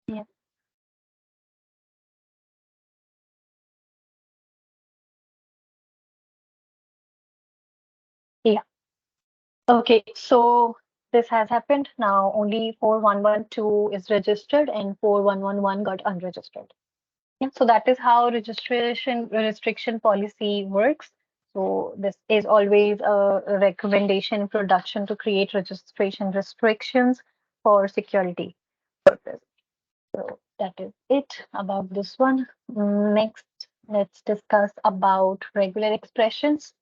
Yeah. Yeah. Okay, so this has happened now. Only 4112 is registered and 4111 got unregistered. Yeah, so that is how registration restriction policy works. So this is always a recommendation in production to create registration restrictions for security purpose. So that is it about this one. Next, let's discuss about regular expressions.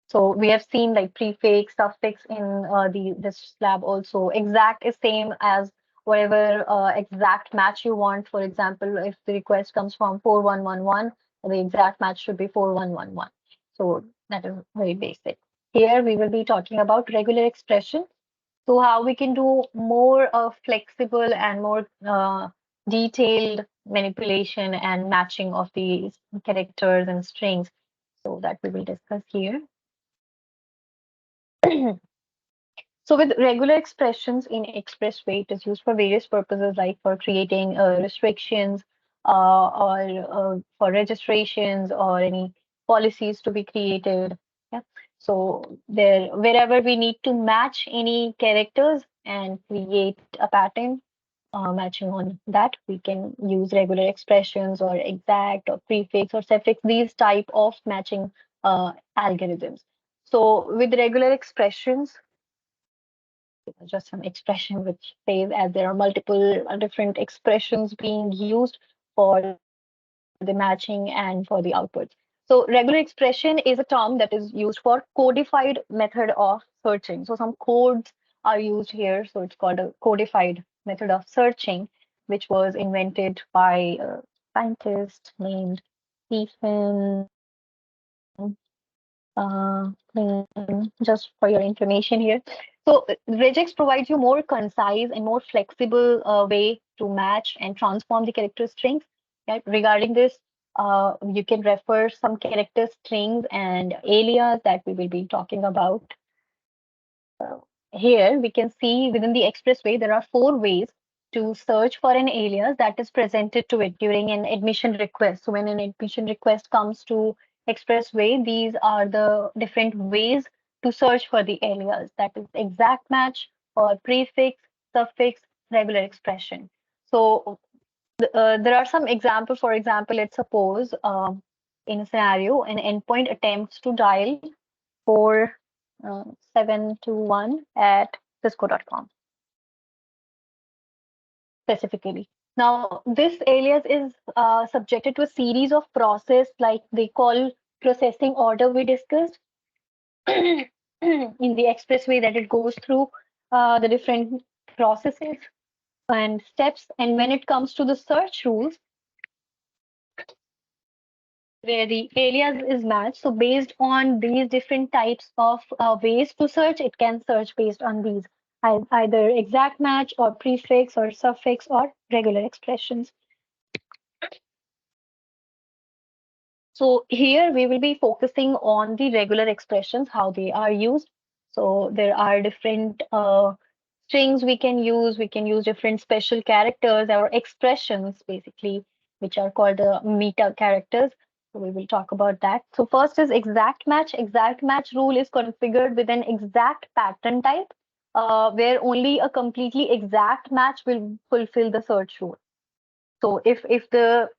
So we have seen like prefix, suffix in the this lab also. Exact is same as whatever exact match you want. For example, if the request comes from 4111, the exact match should be 4111. So that is very basic. Here we will be talking about regular expression. So how we can do more flexible and more detailed manipulation and matching of these characters and strings. So that we will discuss here. So with regular expressions in Expressway, it is used for various purposes, like for creating restrictions or for registrations or any policies to be created. Yeah. So there, wherever we need to match any characters and create a pattern matching on that, we can use regular expressions or exact or prefix or suffix, these type of matching algorithms. So with regular expressions, just some expression which says as there are multiple different expressions being used for the matching and for the outputs. So regular expression is a term that is used for codified method of searching. So some codes are used here. So it's called a codified method of searching, which was invented by a scientist named Stephen just for your information here. So regex provides you more concise and more flexible way to match and transform the character strings. Right? Regarding this, you can refer some character strings and alias that we will be talking about. Uh, Here we can see within the Expressway there are four ways to search for an alias that is presented to it during an admission request. So when an admission request comes to Expressway, these are the different ways to search for the alias. That is exact match or prefix, suffix, regular expression. So there are some examples. For example, let's suppose in a scenario, an endpoint attempts to dial 4721 at cisco.com specifically. Now, this alias is subjected to a series of process like they call processing order we discussed in the Expressway, that it goes through the different processes and steps. And when it comes to the search rules, where the alias is matched. So based on these different types of ways to search, it can search based on these either exact match or prefix or suffix or regular expressions. So here we will be focusing on the regular expressions, how they are used. So there are different strings we can use. We can use different special characters or expressions, basically, which are called meta characters. So we will talk about that. So first is exact match. Exact match rule is configured with an exact pattern type, where only a completely exact match will fulfill the search rule. So if the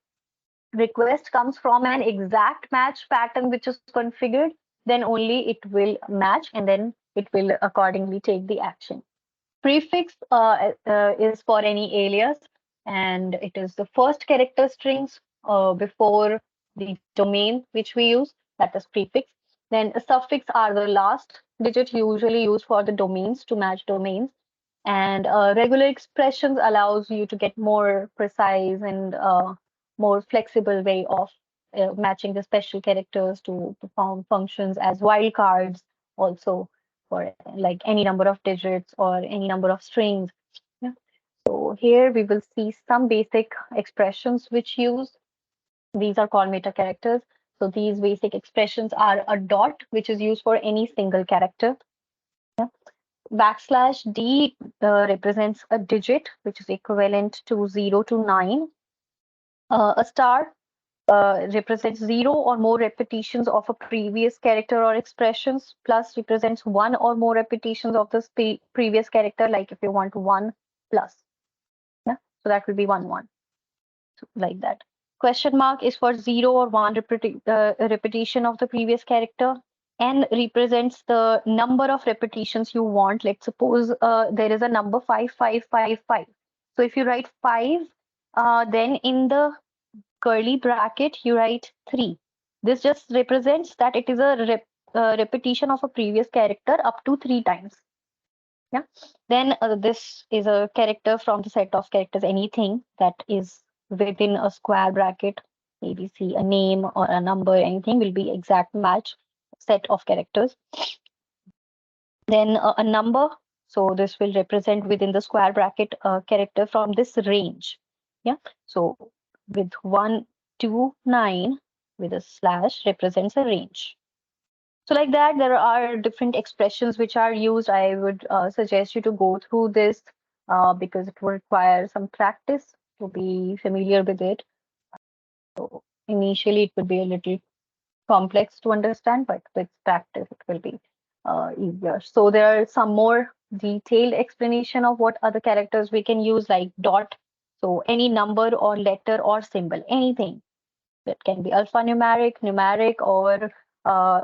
request comes from an exact match pattern which is configured, then only it will match and then it will accordingly take the action. Prefix is for any alias, and it is the first character strings before the domain which we use, that is prefix. Then a suffix are the last digit usually used for the domains to match domains. And regular expressions allows you to get more precise and more flexible way of matching the special characters to perform functions as wildcards also for like any number of digits or any number of strings. Yeah. So here we will see some basic expressions which use. These are called meta characters. So these basic expressions are a dot, which is used for any single character. backslash D represents a digit, which is equivalent to 0 to 9. A star represents zero or more repetitions of a previous character or expressions. Plus represents one or more repetitions of the previous character, like if you want one plus. Yeah, so that will be 1 1, like that. Question mark is for zero or one repetition of the previous character. N represents the number of repetitions you want. Let's suppose there is a number 5555. So if you write 5, then in the curly bracket you write 3. This just represents that it is a repetition of a previous character up to 3 times. Yeah. Then this is a character from the set of characters. Anything that is within a square bracket, ABC, a name or a number, anything will be exact match set of characters. Then a number. So this will represent within the square bracket a character from this range. Yeah. So with 1 to 9 with a slash represents a range. So like that, there are different expressions which are used. I would suggest you to go through this because it will require some practice to be familiar with it. So initially, it would be a little complex to understand, but with practice, it will be easier. So there are some more detailed explanation of what other characters we can use, like dot. So any number or letter or symbol, anything that can be alphanumeric, numeric, or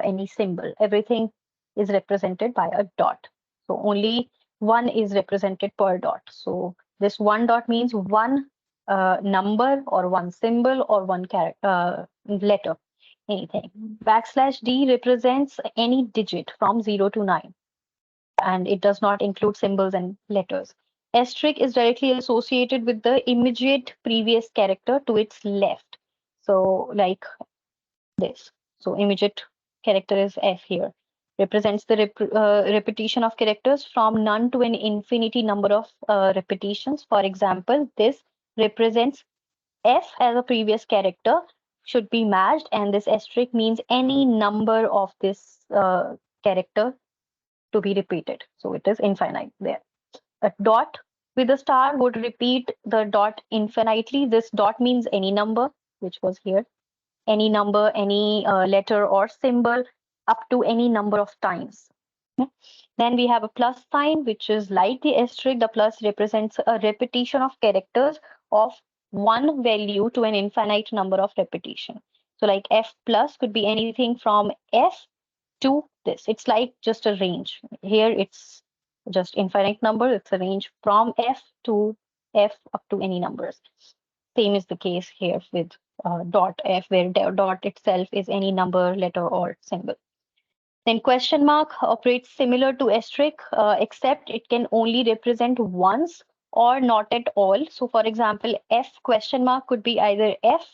any symbol. Everything is represented by a dot. So only one is represented per dot. So this one dot means one number or one symbol or one letter, anything. Backslash D represents any digit from 0 to 9, and it does not include symbols and letters. Asterisk is directly associated with the immediate previous character to its left. So like this. So immediate character is F here. Represents the repetition of characters from none to an infinity number of repetitions. For example, this represents F as a previous character should be matched, and this asterisk means any number of this character to be repeated. So it is infinite there. A dot with a star would repeat the dot infinitely. This dot means any number, which was here, any number, any letter or symbol up to any number of times. Okay. Then we have a plus sign, which is like the asterisk. The plus represents a repetition of characters of one value to an infinite number of repetition. So like F plus could be anything from F to this. It's like just a range. Here it's just infinite number. It's a range from F to F up to any numbers. Same is the case here with dot F, where dot itself is any number, letter, or symbol. Then question mark operates similar to asterisk, except it can only represent once or not at all. So for example, F question mark could be either F,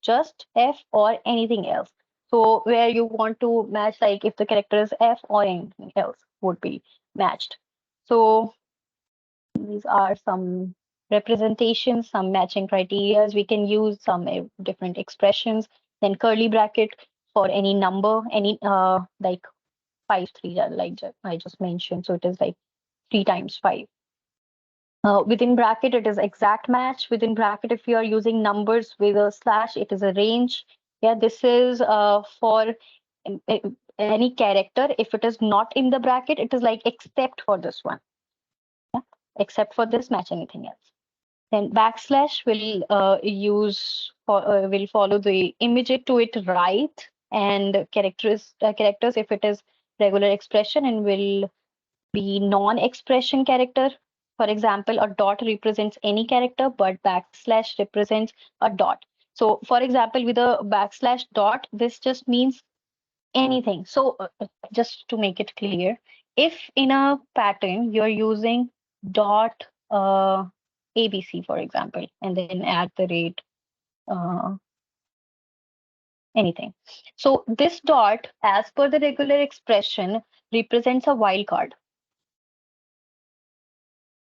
just F, or anything else. So where you want to match, like if the character is F or anything else would be matched. So these are some representations, some matching criterias we can use, some different expressions. Then curly bracket for any number, any like 5 3, like I just mentioned. So it is like 3 times 5. Within bracket, it is exact match. Within bracket, if you are using numbers with a slash, it is a range. Yeah, this is for any character. If it is not in the bracket, it is like except for this one. Yeah, except for this, match anything else. Then backslash will will follow the immediate to it right, and characters if it is regular expression, and will be non-expression character. For example, a dot represents any character, but backslash represents a dot. So for example, with a backslash dot, this just means anything. So just to make it clear, if in a pattern you're using dot ABC, for example, and then at the rate uh, anything. So this dot, as per the regular expression, represents a wildcard.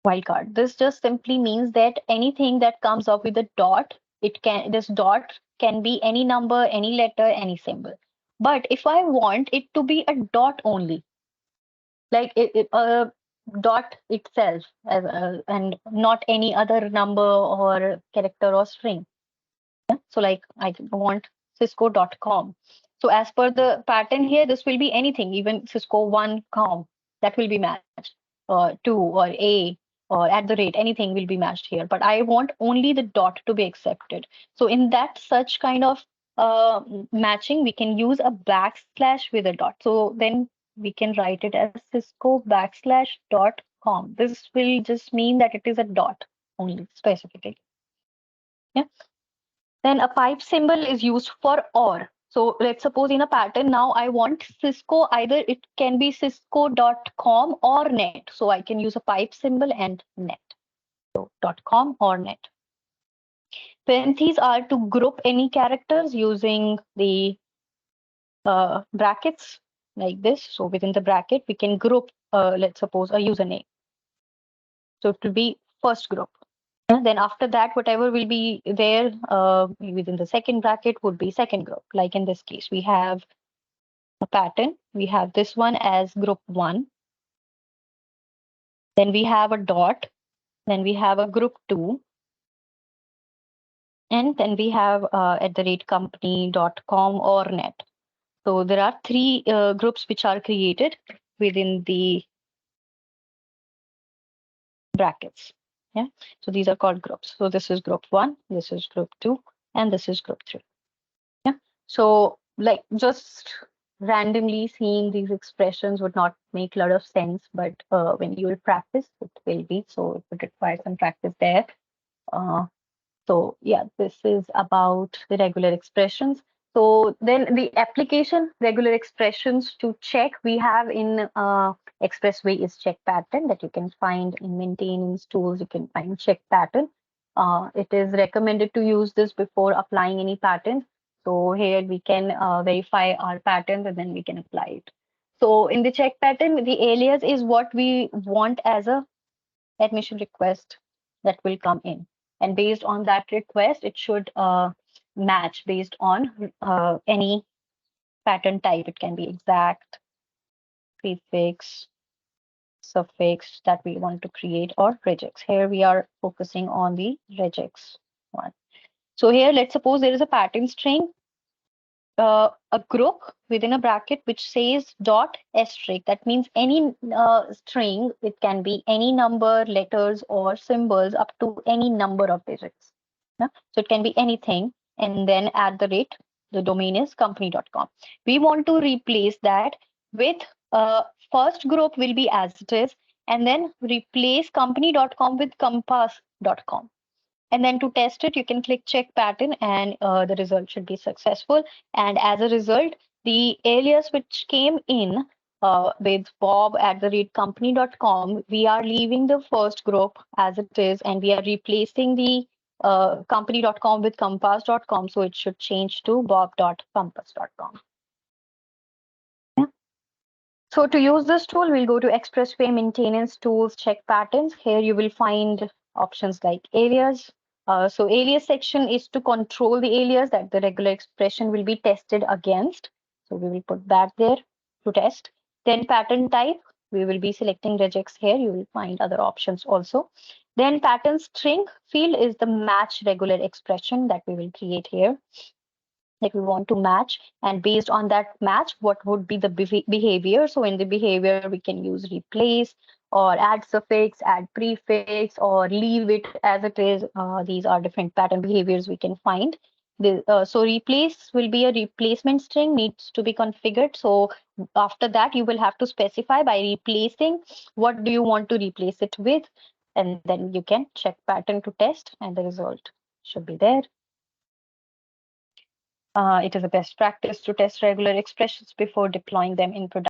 Wildcard. This just simply means that anything that comes up with a dot, this dot can be any number, any letter, any symbol. But if I want it to be a dot only, like dot itself and not any other number or character or string. So like I want cisco.com. So as per the pattern here, this will be anything, even cisco1.com, that will be matched, to or a or at the rate, anything will be matched here. But I want only the dot to be accepted. So in that such kind of matching, we can use a backslash with a dot. So then we can write it as cisco backslash dot com. This will just mean that it is a dot only specifically. Yeah. Then a pipe symbol is used for or. So let's suppose in a pattern now I want Cisco, either it can be cisco.com or net. So I can use a pipe symbol and net. So .com or net. Parentheses are to group any characters using the brackets like this. So within the bracket, we can group, let's suppose, a username. So it will be first group. And then after that, whatever will be there within the second bracket would be second group. Like in this case, we have a pattern. We have this one as group 1. Then we have a dot. Then we have a group 2. And then we have at the rate company.com or net. So there are 3 groups which are created within the brackets. Yeah. So these are called groups. So this is group 1, this is group 2, and this is group 3. Yeah. So like just randomly seeing these expressions would not make a lot of sense, but when you will practice, it will be. So it would require some practice there. Uh, so yeah, this is about the regular expressions. So then the application regular expressions to check we have in Expressway is check pattern that you can find in maintenance tools. You can find check pattern. It is recommended to use this before applying any pattern. So here we can verify our patterns and then we can apply it. So in the check pattern, the alias is what we want as a admission request that will come in. And based on that request, it should match based on any pattern type. It can be exact, prefix, suffix that we want to create, or regex. Here we are focusing on the regex one. So here, let's suppose there is a pattern string, a group within a bracket which says dot asterisk. That means any string, it can be any number, letters, or symbols up to any number of digits. Yeah? So it can be anything. And then at the rate, the domain is company.com. We want to replace that with first group will be as it is, and then replace company.com with compass.com. And then to test it, you can click check pattern and the result should be successful. And as a result, the alias which came in with bob at the rate company.com, we are leaving the first group as it is and we are replacing the company.com with compass.com. So it should change to bob.compass.com. So to use this tool, we'll go to Expressway Maintenance Tools, check patterns. Here you will find options like alias. So alias section is to control the alias that the regular expression will be tested against. So we will put that there to test. Then pattern type, we will be selecting regex here. You will find other options also. Then pattern string field is the match regular expression that we will create here, that we want to match, and based on that match what would be the behavior. So in the behavior we can use replace or add suffix, add prefix, or leave it as it is. These are different pattern behaviors we can find. So replace will be a replacement string, needs to be configured. So after that you will have to specify by replacing what do you want to replace it with, and then you can check pattern to test and the result should be there. It is a best practice to test regular expressions before deploying them in production.